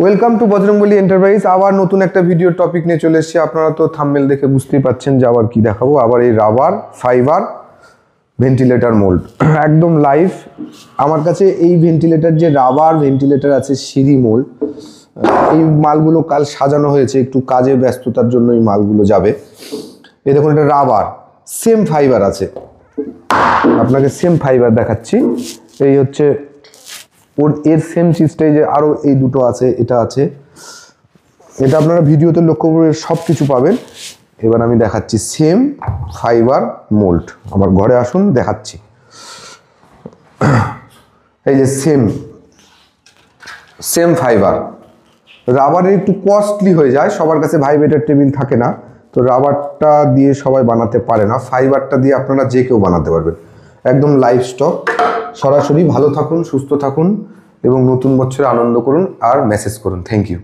Welcome to Bajrangbali enterprise. আবার নতুন একটা ভিডিও টপিক নিয়ে চলে এসেছি। আপনারা তো থাম্বনেল দেখে বুঝতেই পাচ্ছেন যে আবার কি দেখাবো। আবার এই রাবার ফাইবার ভেন্টিলেটর মোল্ড একদম লাইভ। আমার কাছে এই ভেন্টিলেটর যে রাবার ভেন্টিলেটর আছে সিঁড়ি মোল্ড, এই মালগুলো কাল সাজানো হয়েছে, একটু কাজে ব্যস্ততার জন্য এই মালগুলো যাবে। এই দেখুন, এটা রাবার, সেম ফাইবার আছে, আপনাকে সেম ফাইবার দেখাচ্ছি। এই হচ্ছে ওর এর সেম চিজটাই যে আরও এই দুটো আছে, এটা আছে, এটা আপনারা ভিডিওতে লক্ষ্য করে সব কিছু পাবেন। এবার আমি দেখাচ্ছি সেম ফাইবার মোল্ড। আমার ঘরে আসুন, দেখাচ্ছি। এই যে সেম ফাইবার। রাবারের একটু কস্টলি হয়ে যায়, সবার কাছে ভাইব্রেটর টেবিল থাকে না, তো রাবারটা দিয়ে সবাই বানাতে পারে না, ফাইবারটা দিয়ে আপনারা যে কেউ বানাতে পারবেন। একদম লাইভ স্টক। সরাসরি ভালো থাকুন, সুস্থ থাকুন এবং নতুন বছরে আনন্দ করুন আর মেসেজ করুন। Thank you.